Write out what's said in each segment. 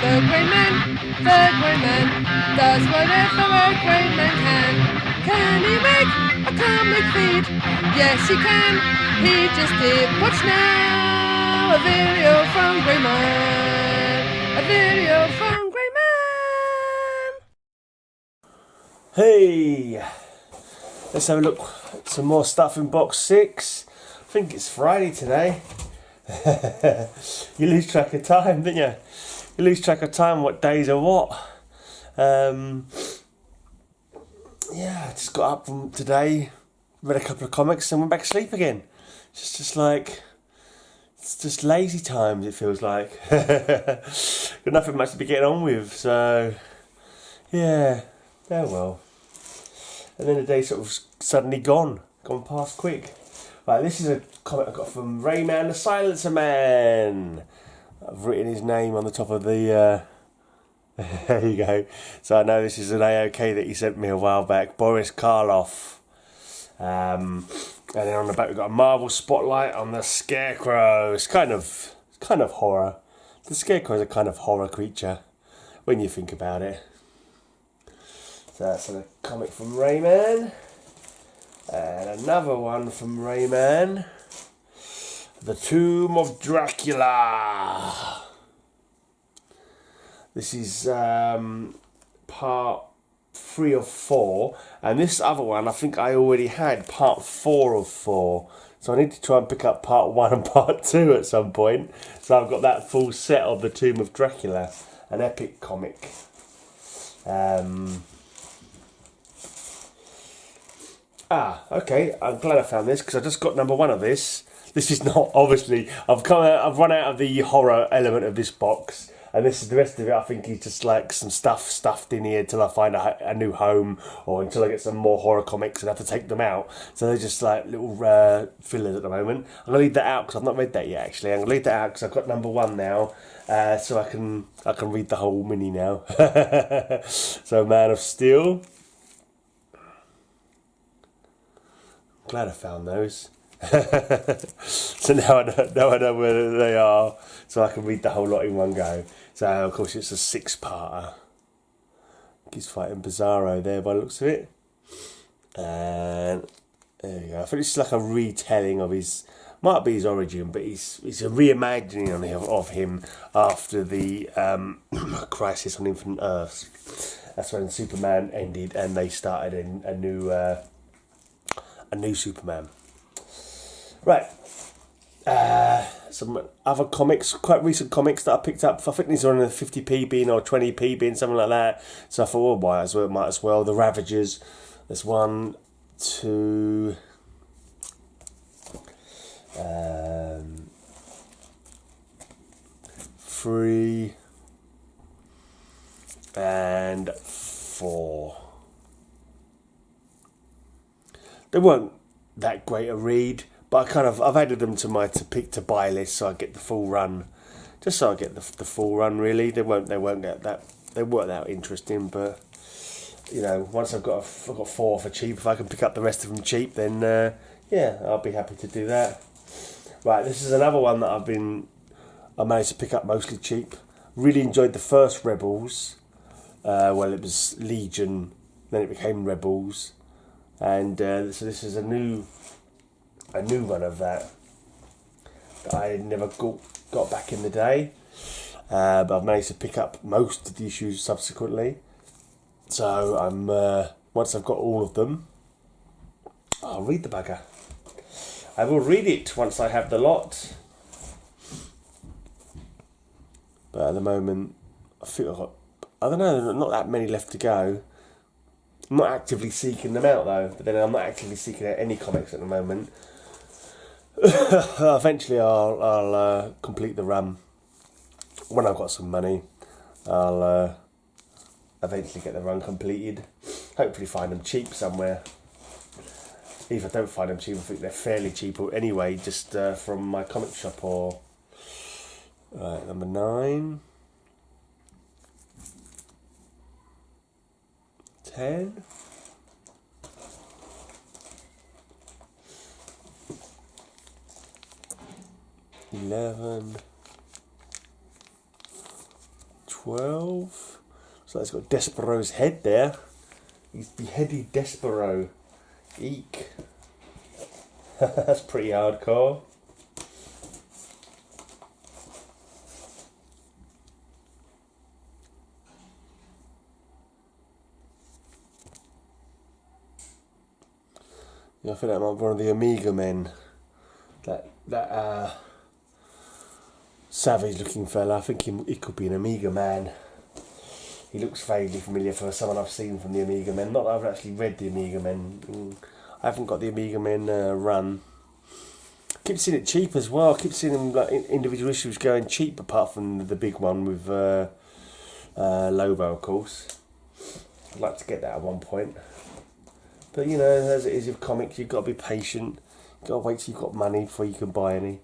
The Grey Man does whatever a Grey Man can. Can he make a comic feed? Yes, he can. He just did. Watch now, a video from Grey Man. A video from Grey Man. Hey, let's have a look at some more stuff in box 6. I think it's Friday today. You lose track of time, don't you? You lose track of time, what days are what. Yeah, I just got up from today, read a couple of comics and went back to sleep again. It's just lazy times, it feels like. Got nothing much to be getting on with, so yeah, oh well. And then the day sort of suddenly gone past quick. Right, this is a comic I got from Rayman the Silencer Man. I've written his name on the top of the... there you go. So I know this is an AOK that he sent me a while back. Boris Karloff. And then on the back we've got a Marvel spotlight on the Scarecrow. It's kind of horror. The Scarecrow is a kind of horror creature when you think about it. So that's a comic from Rayman. And another one from Rayman. The Tomb of Dracula. This is part 3 of 4. And this other one, I think I already had part 4 of 4. So I need to try and pick up part 1 and part 2 at some point. So I've got that full set of The Tomb of Dracula. An epic comic. Okay, I'm glad I found this because I just got number 1 of this. This is not, obviously, I've run out of the horror element of this box, and this is the rest of it. I think is just like some stuff stuffed in here till I find a new home, or until I get some more horror comics and have to take them out. So they're just like little fillers at the moment. I'm gonna leave that out because I've not read that yet. Actually, I'm gonna leave that out because I've got number 1 now, so I can read the whole mini now. So Man of Steel. Glad I found those. So now I know where they are, so I can read the whole lot in one go. So of course it's a 6-parter. He's fighting Bizarro there by the looks of it. And there you go. I think it's like a retelling of his, might be his origin, but it's a reimagining of him after the Crisis on Infinite Earths. That's when Superman ended and they started a new Superman. Right, some other comics, quite recent comics that I picked up. I think these are on the 50p bin or 20p bin, something like that. So I thought, well, might as well. The Ravagers. There's 1, 2, 3, and 4. They weren't that great a read, but I've added them to my to buy list so I get the full run, just so I get the full run. Really, they weren't that interesting, but you know, once I've got 4 for cheap, if I can pick up the rest of them cheap, then yeah, I'll be happy to do that. Right, this is another one that I managed to pick up mostly cheap. Really enjoyed the first Rebels. Well, it was Legion, then it became Rebels. And so this is a new run of that I never got back in the day, but I've managed to pick up most of the issues subsequently. So I'm once I've got all of them, I'll read the bugger. I will read it once I have the lot. But at the moment, I think I don't know, not that many left to go. I'm not actively seeking them out though, but then I'm not actively seeking out any comics at the moment. Eventually I'll complete the run. When I've got some money, I'll eventually get the run completed. Hopefully find them cheap somewhere. If I don't find them cheap, I think they're fairly cheap anyway, just from my comic shop or... Right, number 9. 10. 11. 12. So it's got Despero's head there. He's beheaded Despero. Eek. That's pretty hardcore. Yeah, I think that might be one of the Amiga men. That savage looking fella. I think he could be an Amiga man. He looks vaguely familiar for someone I've seen from the Amiga men. Not that I've actually read the Amiga men. I haven't got the Amiga men run. Keep seeing it cheap as well. I keep seeing them like individual issues going cheap, apart from the big one with Lobo, of course. I'd like to get that at one point. But you know, as it is with comics, you've got to be patient. You've got to wait till you've got money before you can buy any.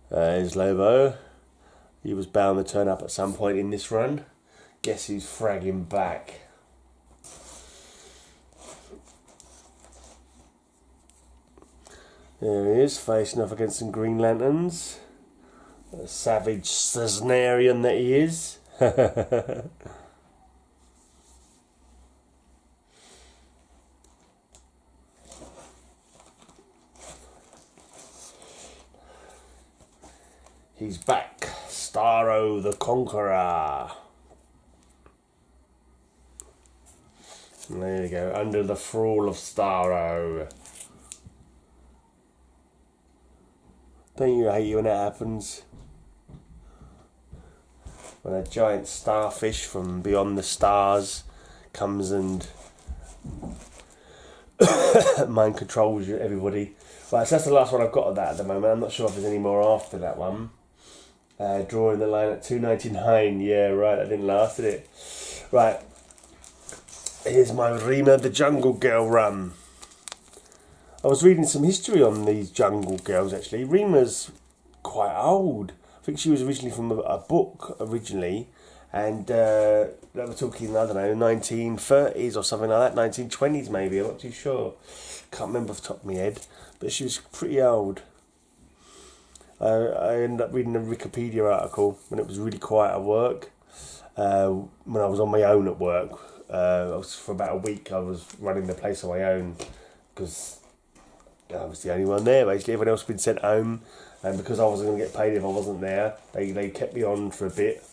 Here's Lobo. He was bound to turn up at some point in this run. Guess who's fragging back? There he is, facing off against some Green Lanterns. A savage Cisnerian that he is. He's back, Starro the Conqueror. And there you go, under the thrall of Starro. Don't you hate it when that happens? When a giant starfish from beyond the stars comes and mind controls you, everybody. Right, so that's the last one I've got of that at the moment. I'm not sure if there's any more after that one. Drawing the line at $2.99. Yeah, right, that didn't last, did it? Right. Here's my Rima the Jungle Girl run. I was reading some history on these Jungle Girls, actually. Rima's quite old. I think she was originally from a book, originally. And they were talking, I don't know, 1930s or something like that. 1920s, maybe. I'm not too sure. Can't remember off the top of my head. But she was pretty old. I ended up reading a Wikipedia article when it was really quiet at work. When I was on my own at work. For about a week I was running the place on my own. Because I was the only one there, basically. Everyone else had been sent home. And because I wasn't going to get paid if I wasn't there, they kept me on for a bit.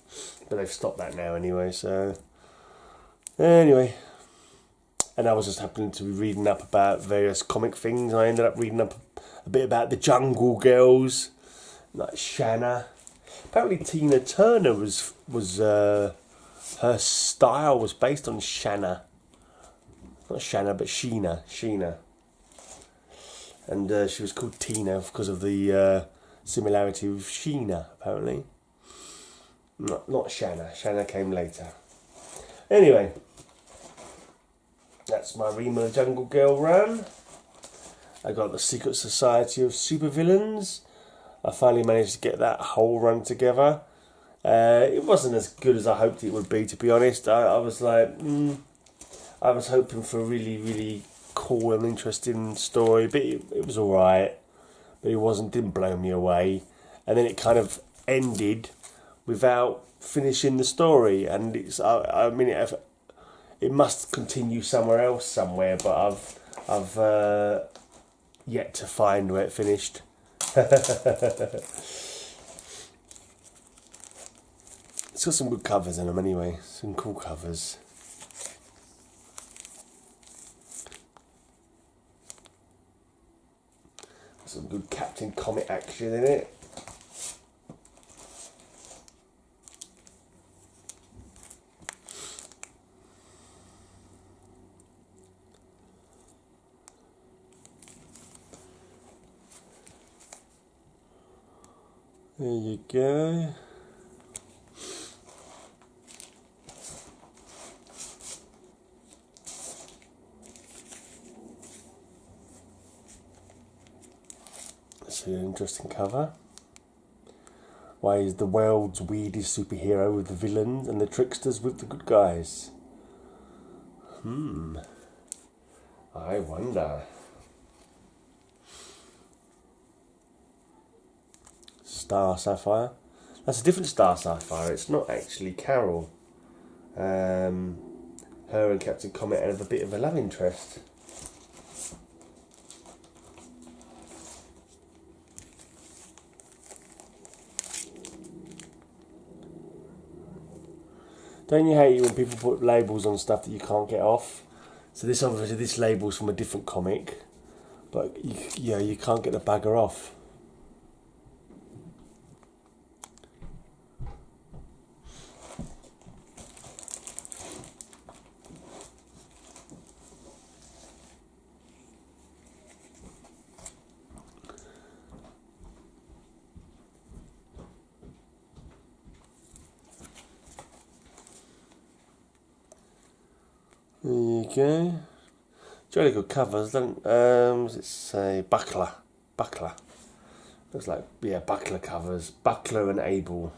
But they've stopped that now anyway, so... Anyway... And I was just happening to be reading up about various comic things. I ended up reading up a bit about the Jungle Girls, like Shanna. Apparently Tina Turner was her style was based on Shanna. Not Shanna, but Sheena. And she was called Tina because of the similarity with Sheena, apparently. Not Shanna. Shanna came later. Anyway. That's my Rima the Jungle Girl run. I got the Secret Society of Supervillains. I finally managed to get that whole run together. It wasn't as good as I hoped it would be, to be honest. I was like, I was hoping for a really, really cool and interesting story, but it was alright. But it didn't blow me away. And then it kind of ended without finishing the story. And it must continue somewhere else somewhere, but I've yet to find where it finished. It's got some good covers in them anyway, some cool covers. Some good Captain Comet action in it. There you go. That's an interesting cover. Why is the world's weirdest superhero with the villains and the tricksters with the good guys? I wonder. Star Sapphire. That's a different Star Sapphire. It's not actually Carol. Her and Captain Comet have a bit of a love interest. Don't you hate it when people put labels on stuff that you can't get off? So this label's from a different comic, but you can't get the bugger off. There you go. Jolly good covers, don't does it say Buckler? Buckler. Looks like, yeah, Buckler covers. Buckler and Abel.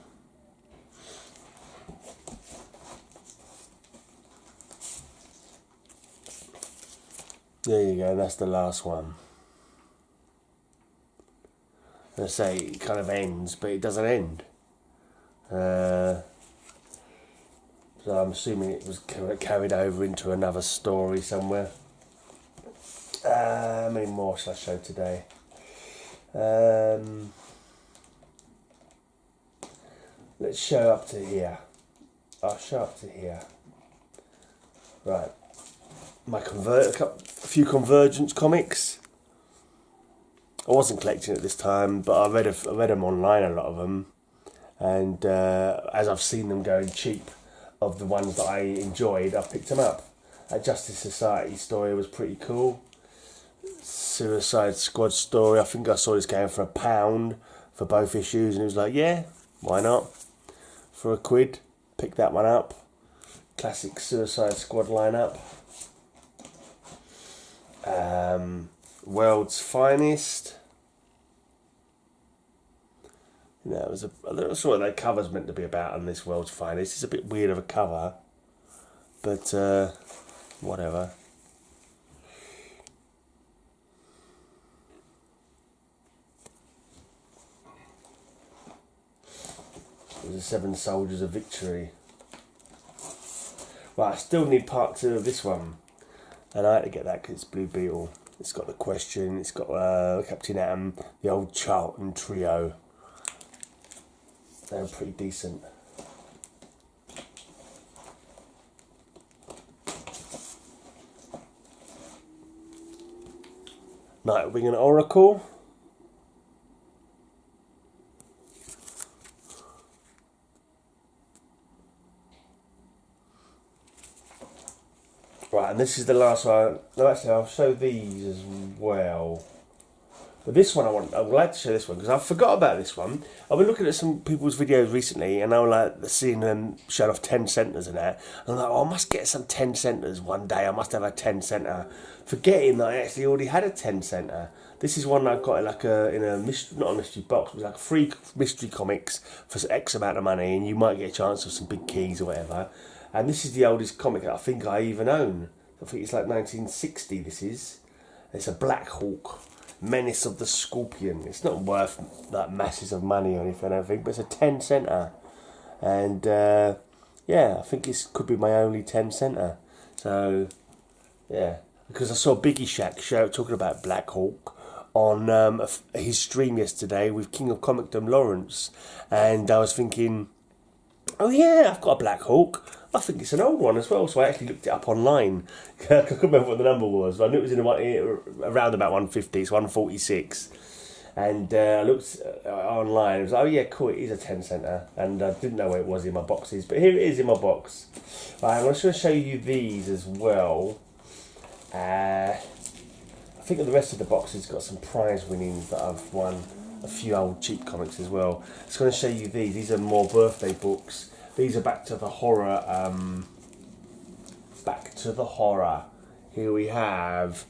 There you go, that's the last one. I say it kind of ends, but it doesn't end. So I'm assuming it was carried over into another story somewhere. How many more shall I show today? Let's show up to here. I'll show up to here. Right. A few Convergence comics. I wasn't collecting at this time, but I read them online, a lot of them. And as I've seen them going cheap, of the ones that I enjoyed, I picked them up. That Justice Society story was pretty cool. Suicide Squad story, I think I saw this going for £1 for both issues, and it was like, yeah, why not? For £1, pick that one up. Classic Suicide Squad lineup. World's Finest. You know, I'm not sure what that cover's meant to be about on this World's Finest. It's a bit weird of a cover, but whatever. There's the 7 Soldiers of Victory. Right, I still need part 2 of this one, and I had to get that because it's Blue Beetle. It's got the Question, it's got Captain Atom, the old Charlton trio. They're pretty decent. Nightwing and Oracle. Right, and this is the last one. No, actually, I'll show these as well. But this one I would like to show this one because I forgot about this one. I've been looking at some people's videos recently, and I was like seeing them showing off 10 centers and that. And I'm like, oh, I must get some 10 centers one day. I must have a 10 center. Forgetting that I actually already had a 10 center. This is one I got not a mystery box, it was like free mystery comics for X amount of money, and you might get a chance of some big keys or whatever. And this is the oldest comic that I think I even own. I think it's like 1960. This is. It's a Black Hawk. Menace of the Scorpion. It's not worth that masses of money or anything, I don't think, but it's a 10 center. And yeah, I think this could be my only 10 center. So yeah, because I saw Biggie Shack talking about Black Hawk on his stream yesterday with King of Comicdom Lawrence, and I was thinking, oh yeah, I've got a Black Hawk. I think it's an old one as well, so I actually looked it up online. I couldn't remember what the number was. I knew it was around about 150, it's 146. And I looked online, it was like, oh yeah, cool, it is a 10 center. And I didn't know where it was in my boxes, but here it is in my box. Right, I'm just going to show you these as well. I think the rest of the boxes got some prize winnings that I've won. A few old cheap comics as well. I'm just going to show you these. These are more birthday books. These are Back to the Horror. Back to the Horror. Here we have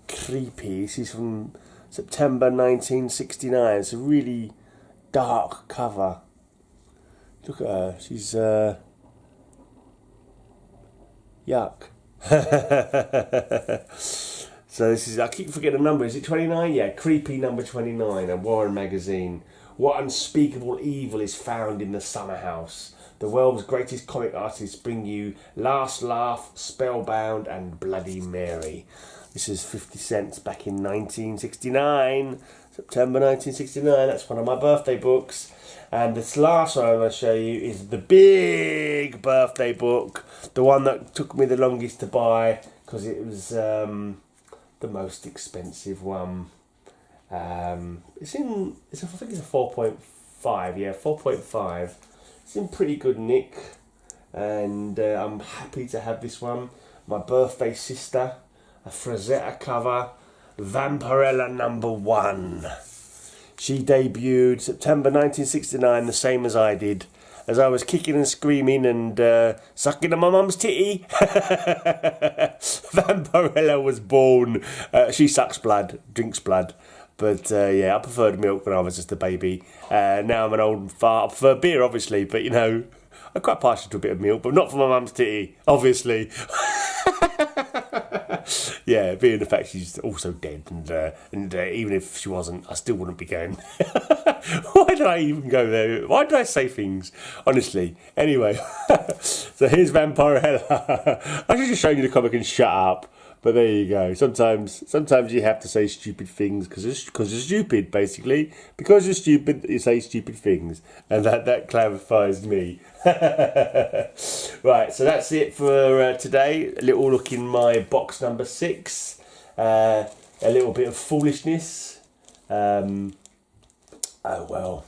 Creepy. This is from September 1969. It's a really dark cover. Look at her. She's yuck. So this is, I keep forgetting the number, is it 29? Yeah, creepy number 29, a Warren magazine. What unspeakable evil is found in the summer house? The world's greatest comic artists bring you Last Laugh, Spellbound and Bloody Mary. This is 50 cents back in 1969, September 1969. That's one of my birthday books. And this last one I'm going to show you is the big birthday book, the one that took me the longest to buy because it was the most expensive one. I think it's a 4.5. Yeah, 4.5. It's in pretty good nick, and I'm happy to have this one. My birthday sister, a Frazetta cover, Vampirella #1. She debuted September 1969, the same as I did. As I was kicking and screaming and sucking on my mum's titty, Vampirella was born. She sucks blood, drinks blood. But yeah, I preferred milk when I was just a baby. Now I'm an old fart. I prefer beer, obviously, but you know, I'm quite partial to a bit of milk, but not for my mum's titty, obviously. Yeah, being the fact she's also dead, and even if she wasn't, I still wouldn't be going. Why did I even go there? Why did I say things? Honestly. Anyway, so here's Vampirella. I should just show you the comic and shut up. But there you go. Sometimes you have to say stupid things because you're stupid, basically. Because you're stupid, you say stupid things, and that clarifies me. Right, so that's it for today. A little look in my box number 6. A little bit of foolishness. Oh well,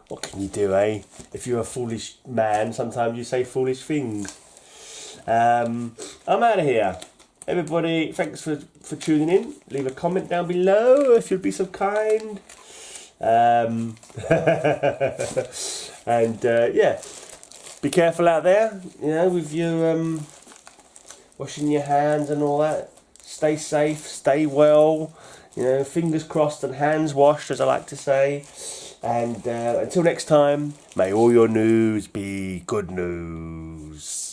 what can you do, eh? If you're a foolish man, sometimes you say foolish things. I'm out of here. Everybody, thanks for tuning in. Leave a comment down below if you'd be so kind. And yeah, be careful out there, you know, with your washing your hands and all that. Stay safe, stay well, you know, fingers crossed and hands washed, as I like to say. And until next time, may all your news be good news.